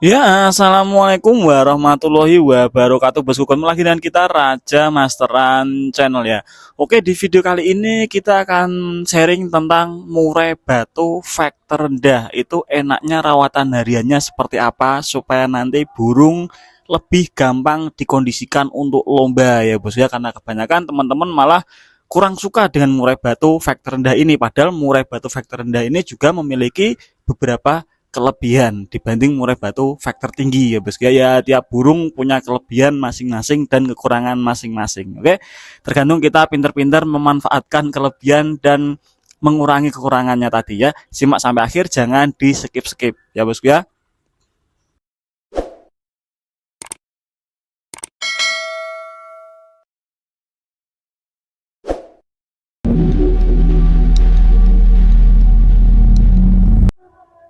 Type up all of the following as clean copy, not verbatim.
Ya, assalamualaikum warahmatullahi wabarakatuh. Bosku, ketemu lagi dengan kita Raja Masteran Channel ya. Oke, di video kali ini kita akan sharing tentang murai batu faktor rendah. Itu enaknya rawatan hariannya seperti apa supaya nanti burung lebih gampang dikondisikan untuk lomba ya bos ya. Karena kebanyakan teman-teman malah kurang suka dengan murai batu faktor rendah ini. Padahal murai batu faktor rendah ini juga memiliki beberapa kelebihan dibanding murai batu faktor tinggi ya bos ya. Tiap burung punya kelebihan masing-masing dan kekurangan masing-masing. Oke, tergantung kita pintar-pintar memanfaatkan kelebihan dan mengurangi kekurangannya tadi ya. Simak sampai akhir, jangan di skip-skip ya bos ya.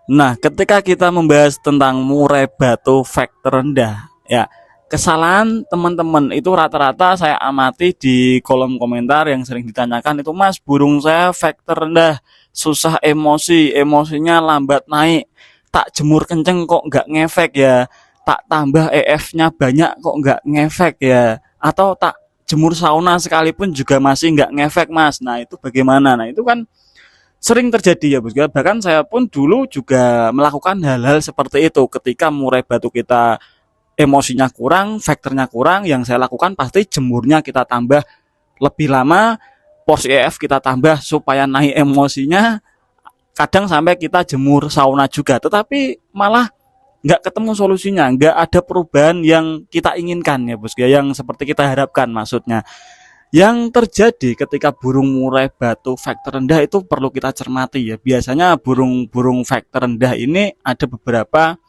Nah, ketika kita membahas tentang murai batu faktor rendah, ya, kesalahan teman-teman itu rata-rata saya amati di kolom komentar yang sering ditanyakan itu, Mas, burung saya faktor rendah, susah emosi, emosinya lambat naik, tak jemur kenceng kok nggak ngefek ya, tak tambah EF-nya banyak kok nggak ngefek ya, atau tak jemur sauna sekalipun juga masih nggak ngefek, Mas. Nah, itu bagaimana? Nah, itu kan sering terjadi ya bos ya. Bahkan saya pun dulu juga melakukan hal-hal seperti itu ketika murai batu kita emosinya kurang, faktornya kurang, yang saya lakukan pasti jemurnya kita tambah lebih lama, porsi EF kita tambah supaya naik emosinya, kadang sampai kita jemur sauna juga, tetapi malah nggak ketemu solusinya, nggak ada perubahan yang kita inginkan ya bos ya, yang seperti kita harapkan maksudnya. Yang terjadi ketika burung murai batu faktor rendah itu perlu kita cermati ya. Biasanya burung-burung faktor rendah ini ada beberapa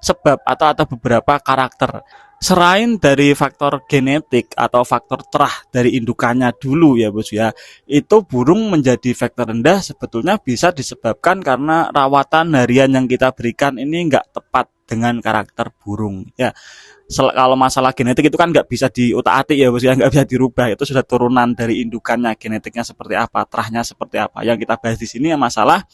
sebab atau ada beberapa karakter. Selain dari faktor genetik atau faktor terah dari indukannya dulu ya bos ya, itu burung menjadi faktor rendah sebetulnya bisa disebabkan karena rawatan harian yang kita berikan ini nggak tepat dengan karakter burung ya. Kalau masalah genetik itu kan nggak bisa diutak-atik ya bos ya, nggak bisa dirubah, itu sudah turunan dari indukannya, genetiknya seperti apa, terahnya seperti apa. Yang kita bahas di sini ya masalah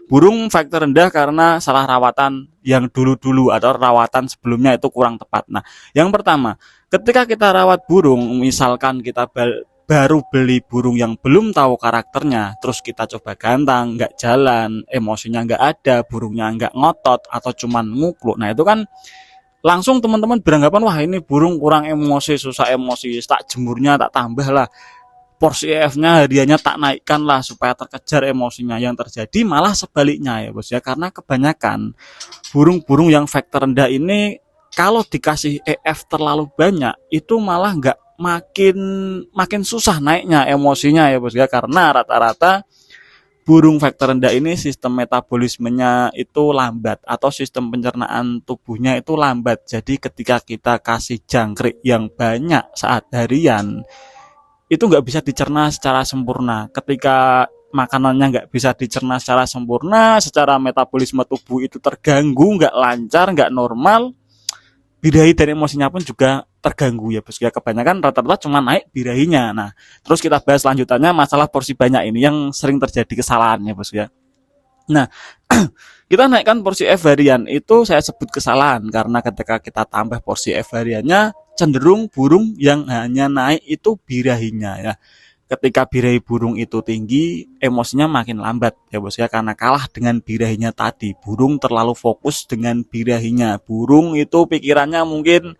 burung faktor rendah karena salah rawatan yang dulu-dulu atau rawatan sebelumnya itu kurang tepat. Nah, yang pertama, ketika kita rawat burung, misalkan kita baru beli burung yang belum tahu karakternya, terus kita coba gantang, nggak jalan, emosinya nggak ada, burungnya nggak ngotot atau cuman ngukluk. Nah, itu kan langsung teman-teman beranggapan, wah ini burung kurang emosi, susah emosi, tak jemurnya tak tambah lah, porsi EF-nya hadiahnya tak naikkan lah supaya terkejar emosinya. Yang terjadi malah sebaliknya ya bos ya, karena kebanyakan burung-burung yang faktor rendah ini kalau dikasih EF terlalu banyak itu malah nggak makin makin susah naiknya emosinya ya bos ya, karena rata-rata burung faktor rendah ini sistem metabolismenya itu lambat atau sistem pencernaan tubuhnya itu lambat. Jadi ketika kita kasih jangkrik yang banyak saat harian, itu nggak bisa dicerna secara sempurna. Ketika makanannya nggak bisa dicerna secara sempurna, secara metabolisme tubuh itu terganggu, nggak lancar, nggak normal, birahi dan emosinya pun juga terganggu ya bos ya. Kebanyakan rata-rata cuma naik birahinya. Nah, terus kita bahas lanjutannya masalah porsi banyak ini yang sering terjadi kesalahannya bos ya. Nah, kita naikkan porsi F varian itu saya sebut kesalahan karena ketika kita tambah porsi F variannya cenderung burung yang hanya naik itu birahinya ya. Ketika birahi burung itu tinggi, emosinya makin lambat ya bos ya, karena kalah dengan birahinya tadi. Burung terlalu fokus dengan birahinya. Burung itu pikirannya mungkin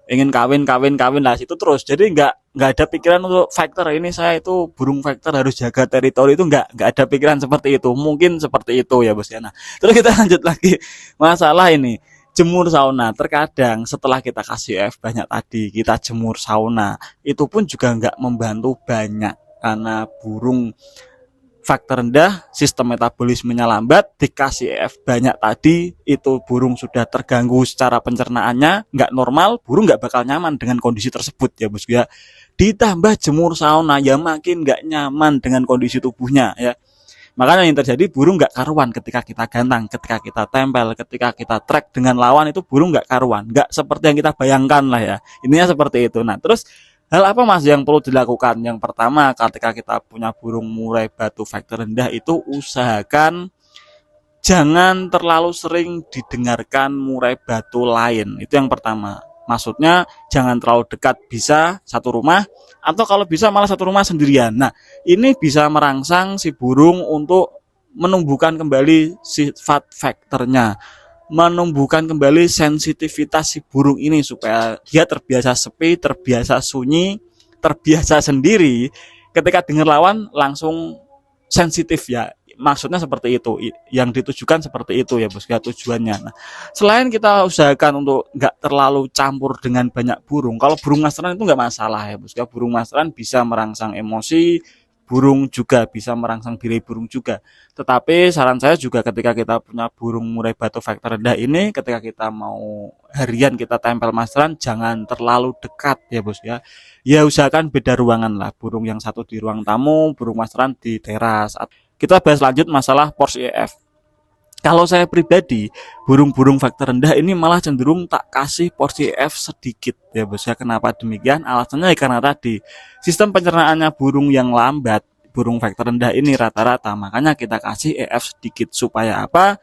ingin kawin kawin kawin lah situ terus, jadi nggak ada pikiran untuk faktor ini, saya itu burung faktor harus jaga teritori, itu nggak ada pikiran seperti itu, mungkin seperti itu ya bos ya. Nah, terus kita lanjut lagi masalah ini jemur sauna. Terkadang setelah kita kasih F banyak tadi, kita jemur sauna, itu pun juga nggak membantu banyak karena burung faktor rendah, sistem metabolismenya lambat, dikasih EF banyak tadi, itu burung sudah terganggu secara pencernaannya, nggak normal, burung nggak bakal nyaman dengan kondisi tersebut ya bos ya. Ditambah jemur sauna, ya makin nggak nyaman dengan kondisi tubuhnya ya. Makanya yang terjadi burung nggak karuan ketika kita gantang, ketika kita tempel, ketika kita track dengan lawan, itu burung nggak karuan, nggak seperti yang kita bayangkan lah ya. Intinya seperti itu. Nah, terus hal apa mas yang perlu dilakukan? Yang pertama, ketika kita punya burung murai batu faktor rendah itu usahakan jangan terlalu sering didengarkan murai batu lain. Itu yang pertama. Maksudnya jangan terlalu dekat, bisa satu rumah atau kalau bisa malah satu rumah sendirian. Nah, ini bisa merangsang si burung untuk menumbuhkan kembali sifat faktornya, menumbuhkan kembali sensitivitas si burung ini supaya dia terbiasa sepi, terbiasa sunyi, terbiasa sendiri. Ketika dengar lawan langsung sensitif ya, maksudnya seperti itu, yang ditujukan seperti itu ya bos ya tujuannya. Nah, selain kita usahakan untuk nggak terlalu campur dengan banyak burung, kalau burung masteran itu nggak masalah ya bos ya, burung masteran bisa merangsang emosi, burung juga bisa merangsang biri burung juga. Tetapi saran saya juga ketika kita punya burung murai batu faktor rendah ini, ketika kita mau harian kita tempel masteran jangan terlalu dekat ya bos ya. Ya usahakan beda ruangan lah, burung yang satu di ruang tamu, burung masteran di teras. Kita bahas lanjut masalah porsi EF. Kalau saya pribadi, burung-burung faktor rendah ini malah cenderung tak kasih porsi EF sedikit ya bos ya. Kenapa demikian? Alasannya ya karena tadi sistem pencernaannya burung yang lambat, burung faktor rendah ini rata-rata, makanya kita kasih EF sedikit supaya apa?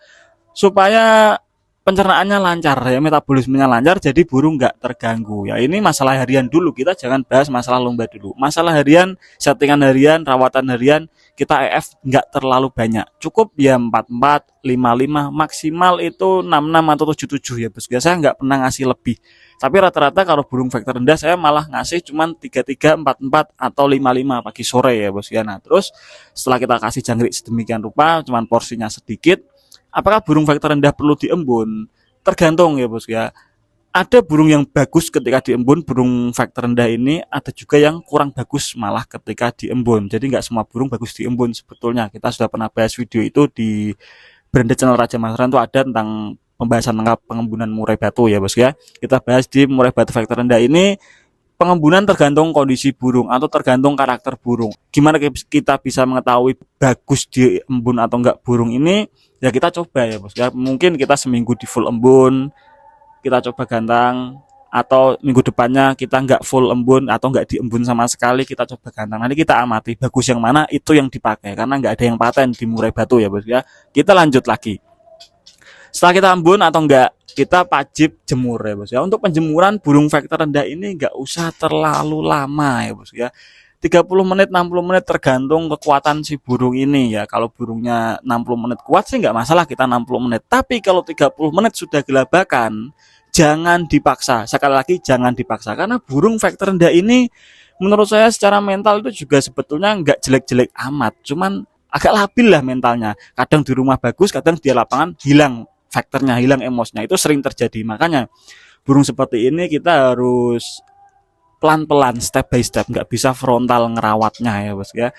Supaya pencernaannya lancar ya, metabolismenya lancar, jadi burung nggak terganggu ya. Ini masalah harian dulu, kita jangan bahas masalah lomba dulu. Masalah harian, settingan harian, rawatan harian, kita EF nggak terlalu banyak, cukup ya 44, 55, maksimal itu 66 atau 77 ya bos. Saya nggak pernah ngasih lebih, tapi rata-rata kalau burung faktor rendah saya malah ngasih cuman 33, 44 atau 55 pagi sore ya bos ya. Nah terus setelah kita kasih jangkrik sedemikian rupa, cuman porsinya sedikit, apakah burung faktor rendah perlu diembun? Tergantung ya bos ya. Ada burung yang bagus ketika diembun, burung faktor rendah ini, ada juga yang kurang bagus malah ketika diembun. Jadi nggak semua burung bagus diembun sebetulnya. Kita sudah pernah bahas video itu di Branded Channel Raja Masteran, itu ada tentang pembahasan lengkap pengembunan murai batu ya bos ya. Kita bahas di murai batu faktor rendah ini, pengembunan tergantung kondisi burung atau tergantung karakter burung. Gimana kita bisa mengetahui bagus diembun atau enggak burung ini? Ya kita coba ya bos ya. Mungkin kita seminggu di full embun, kita coba gantang, atau minggu depannya kita nggak full embun atau nggak diembun sama sekali, kita coba gantang. Nanti kita amati bagus yang mana, itu yang dipakai, karena nggak ada yang paten di murai batu ya bos ya. Kita lanjut lagi. Setelah kita embun atau enggak, kita wajib jemur ya bos ya. Untuk penjemuran burung faktor rendah ini nggak usah terlalu lama ya bos ya. 30 menit, 60 menit tergantung kekuatan si burung ini ya. Kalau burungnya 60 menit kuat sih nggak masalah kita 60 menit. Tapi kalau 30 menit sudah gelabakan, jangan dipaksa. Sekali lagi jangan dipaksa. Karena burung faktor rendah ini menurut saya secara mental itu juga sebetulnya nggak jelek-jelek amat. Cuman agak labil lah mentalnya. Kadang di rumah bagus, kadang di lapangan hilang faktornya, hilang emosinya. Itu sering terjadi. Makanya burung seperti ini kita harus pelan-pelan, step by step, nggak bisa frontal ngerawatnya ya bos ya.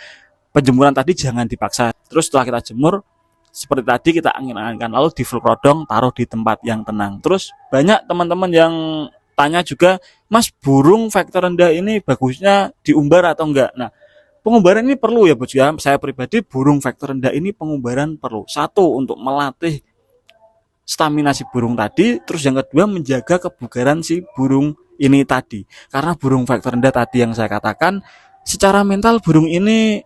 Penjemuran tadi jangan dipaksa. Terus setelah kita jemur, seperti tadi kita angin-anginkan, lalu di full rodong, taruh di tempat yang tenang. Terus banyak teman-teman yang tanya juga, Mas burung faktor rendah ini bagusnya diumbar atau enggak? Nah, pengumbaran ini perlu ya bos ya. Saya pribadi burung faktor rendah ini pengumbaran perlu. Satu, untuk melatih stamina si burung tadi, terus yang kedua menjaga kebugaran si burung ini tadi. Karena burung faktor rendah tadi yang saya katakan, secara mental burung ini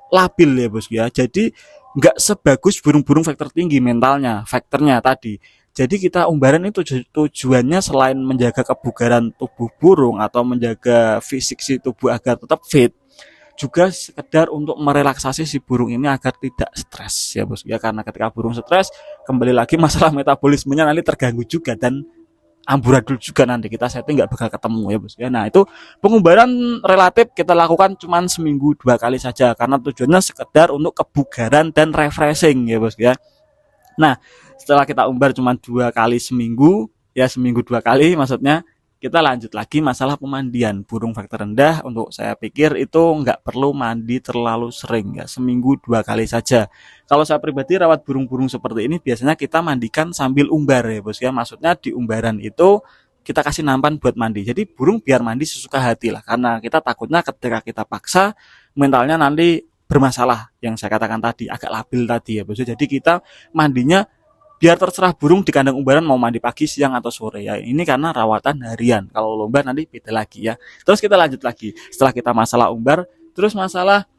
labil ya bos ya. Jadi nggak sebagus burung-burung faktor tinggi mentalnya, faktornya tadi. Jadi kita umbaran itu tujuannya selain menjaga kebugaran tubuh burung atau menjaga fisik si tubuh agar tetap fit, juga sekedar untuk merelaksasi si burung ini agar tidak stres ya bos ya. Karena ketika burung stres, kembali lagi masalah metabolismenya nanti terganggu juga dan amburadul juga, nanti kita setting nggak bakal ketemu ya bos ya. Nah itu pengumbaran relatif kita lakukan cuma seminggu 2 kali saja, karena tujuannya sekedar untuk kebugaran dan refreshing ya bos ya. Nah setelah kita umbar cuma 2 kali seminggu ya, seminggu 2 kali maksudnya, kita lanjut lagi masalah pemandian burung faktor rendah. Untuk saya pikir itu nggak perlu mandi terlalu sering ya, seminggu 2 kali saja. Kalau saya pribadi rawat burung-burung seperti ini biasanya kita mandikan sambil umbar ya bos ya. Maksudnya di umbaran itu kita kasih nampan buat mandi. Jadi burung biar mandi sesuka hati lah, karena kita takutnya ketika kita paksa mentalnya nanti bermasalah, yang saya katakan tadi agak labil tadi ya bos. Jadi kita mandinya biar terserah burung di kandang umbaran mau mandi pagi, siang atau sore ya. Ini karena rawatan harian. Kalau lomba nanti beda lagi ya. Terus kita lanjut lagi. Setelah kita masalah umbar, terus masalah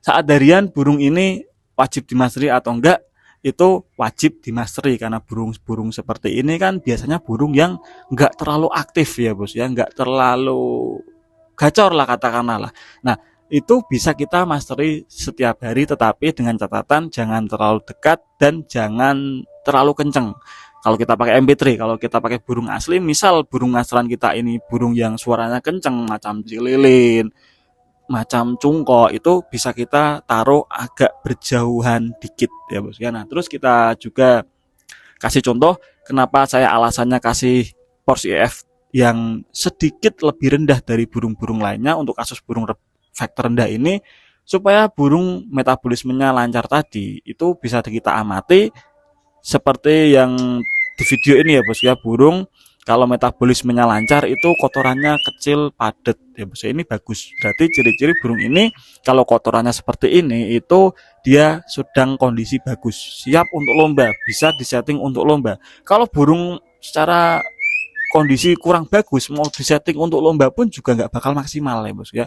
saat harian burung ini wajib dimasteri atau enggak. itu wajib dimastery, karena burung-burung seperti ini kan biasanya burung yang nggak terlalu aktif ya bos ya, nggak terlalu gacor lah katakanlah lah. Nah itu bisa kita mastery setiap hari, tetapi dengan catatan jangan terlalu dekat dan jangan terlalu kenceng. Kalau kita pakai MP3, kalau kita pakai burung asli, misal burung aslan kita ini burung yang suaranya kenceng macam cililin, macam cungko, itu bisa kita taruh agak berjauhan dikit ya bos ya. Nah terus kita juga kasih contoh kenapa saya alasannya kasih porsi EF yang sedikit lebih rendah dari burung-burung lainnya untuk kasus burung vektor rendah ini, supaya burung metabolismenya lancar tadi. Itu bisa kita amati seperti yang di video ini ya bos ya, burung kalau metabolismenya lancar itu kotorannya kecil padat ya bos ya, ini bagus. Berarti ciri-ciri burung ini kalau kotorannya seperti ini itu dia sedang kondisi bagus, siap untuk lomba, bisa disetting untuk lomba. Kalau burung secara kondisi kurang bagus mau disetting untuk lomba pun juga nggak bakal maksimal ya bos ya.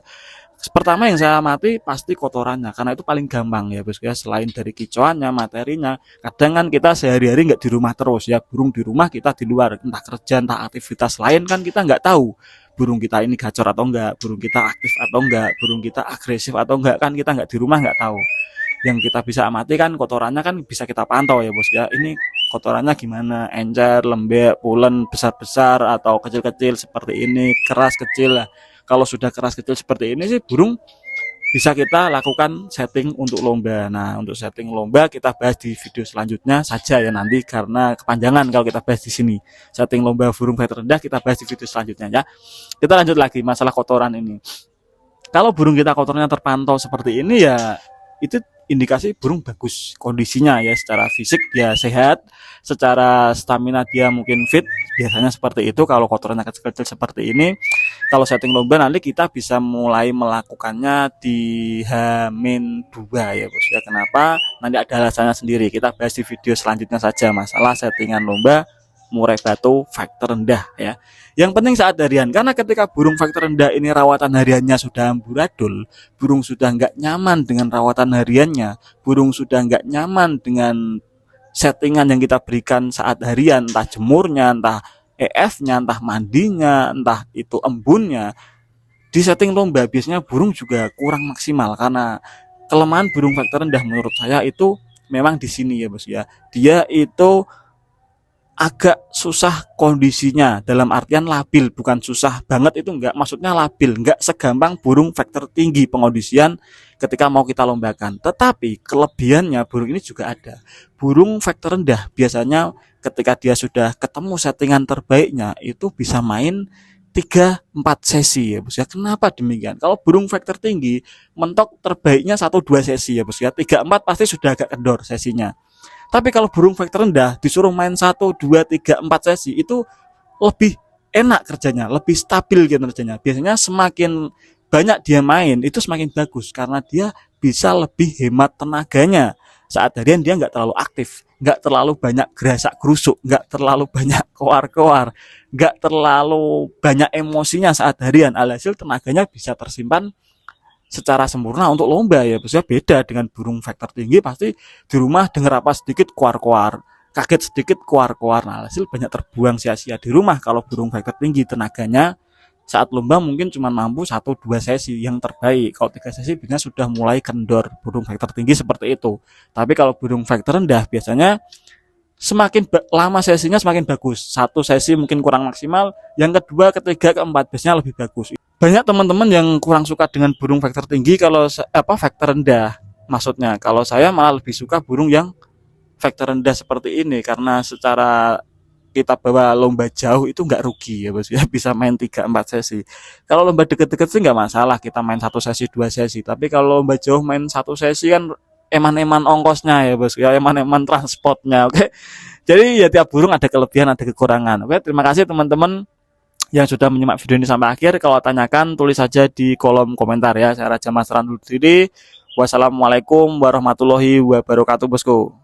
Pertama yang saya amati pasti kotorannya, karena itu paling gampang ya bos ya. Selain dari kicauannya, materinya, kadang kan kita sehari-hari nggak di rumah terus ya, burung di rumah, kita di luar, entah kerja entah aktivitas lain, kan kita nggak tahu burung kita ini gacor atau enggak, burung kita aktif atau enggak, burung kita agresif atau enggak, kan kita nggak di rumah nggak tahu. Yang kita bisa amati kan kotorannya, kan bisa kita pantau ya bos ya, ini kotorannya gimana, encer, lembek, pulen, besar-besar atau kecil-kecil seperti ini, keras kecil lah. Kalau sudah keras kecil seperti ini sih burung bisa kita lakukan setting untuk lomba. Nah untuk setting lomba kita bahas di video selanjutnya saja ya nanti, karena kepanjangan kalau kita bahas di sini. Setting lomba burung vektor rendah kita bahas di video selanjutnya ya. Kita lanjut lagi masalah kotoran ini. Kalau burung kita kotornya terpantau seperti ini ya, itu indikasi burung bagus kondisinya ya, secara fisik dia sehat, secara stamina dia mungkin fit, biasanya seperti itu kalau kotorannya kecil-kecil seperti ini. Kalau setting lomba nanti kita bisa mulai melakukannya di H-2 ya bos ya. Kenapa? Nanti ada alasannya sendiri, kita bahas di video selanjutnya saja masalah settingan lomba murai batu vektor rendah ya. Yang penting saat harian, karena ketika burung vektor rendah ini rawatan hariannya sudah amburadul, burung sudah nggak nyaman dengan rawatan hariannya, burung sudah nggak nyaman dengan settingan yang kita berikan saat harian, entah jemurnya, entah EF-nya, entah mandinya, entah itu embunnya, di setting lomba biasanya burung juga kurang maksimal. Karena kelemahan burung vektor rendah menurut saya itu memang di sini ya bos ya, dia itu agak susah kondisinya, dalam artian labil, bukan susah banget itu enggak, maksudnya labil, enggak segampang burung vektor tinggi pengondisian ketika mau kita lombakan. Tetapi kelebihannya burung ini juga ada. Burung vektor rendah biasanya ketika dia sudah ketemu settingan terbaiknya itu bisa main 3-4 sesi ya bos ya. Kenapa demikian? Kalau burung vektor tinggi mentok terbaiknya 1-2 sesi ya bos ya, 3-4 pasti sudah agak kendor sesinya. Tapi kalau burung vektor rendah disuruh main 1, 2, 3, 4 sesi itu lebih enak kerjanya, lebih stabil kinerjanya. Biasanya semakin banyak dia main itu semakin bagus, karena dia bisa lebih hemat tenaganya. Saat harian dia nggak terlalu aktif, nggak terlalu banyak gerasak gerusuk, nggak terlalu banyak koar-koar, nggak terlalu banyak emosinya saat harian. Alhasil tenaganya bisa tersimpan secara sempurna untuk lomba ya. Biasanya beda dengan burung vektor tinggi, pasti di rumah dengar apa sedikit kuar-kuar, kaget sedikit kuar-kuar. Nah, hasil banyak terbuang sia-sia di rumah. Kalau burung vektor tinggi tenaganya saat lomba mungkin cuma mampu 1-2 sesi yang terbaik. Kalau 3 sesi biasanya sudah mulai kendor burung vektor tinggi seperti itu. Tapi kalau burung vektor rendah biasanya semakin lama sesinya semakin bagus. 1 sesi mungkin kurang maksimal, yang kedua, ketiga, keempat biasanya lebih bagus. Banyak teman-teman yang kurang suka dengan burung vektor tinggi, kalau vektor rendah maksudnya. Kalau saya malah lebih suka burung yang vektor rendah seperti ini, karena secara kita bawa lomba jauh itu nggak rugi ya bos ya, bisa main 3-4 sesi. Kalau lomba deket-deket sih nggak masalah kita main 1 sesi 2 sesi, tapi kalau lomba jauh main 1 sesi kan eman-eman ongkosnya ya bos ya, eman-eman transportnya. Oke, jadi ya tiap burung ada kelebihan ada kekurangan. Oke, terima kasih teman-teman yang sudah menyimak video ini sampai akhir. Kalau tanyakan tulis saja di kolom komentar ya. Saya Raja Mas Ranul diri. Wassalamualaikum warahmatullahi wabarakatuh bosku.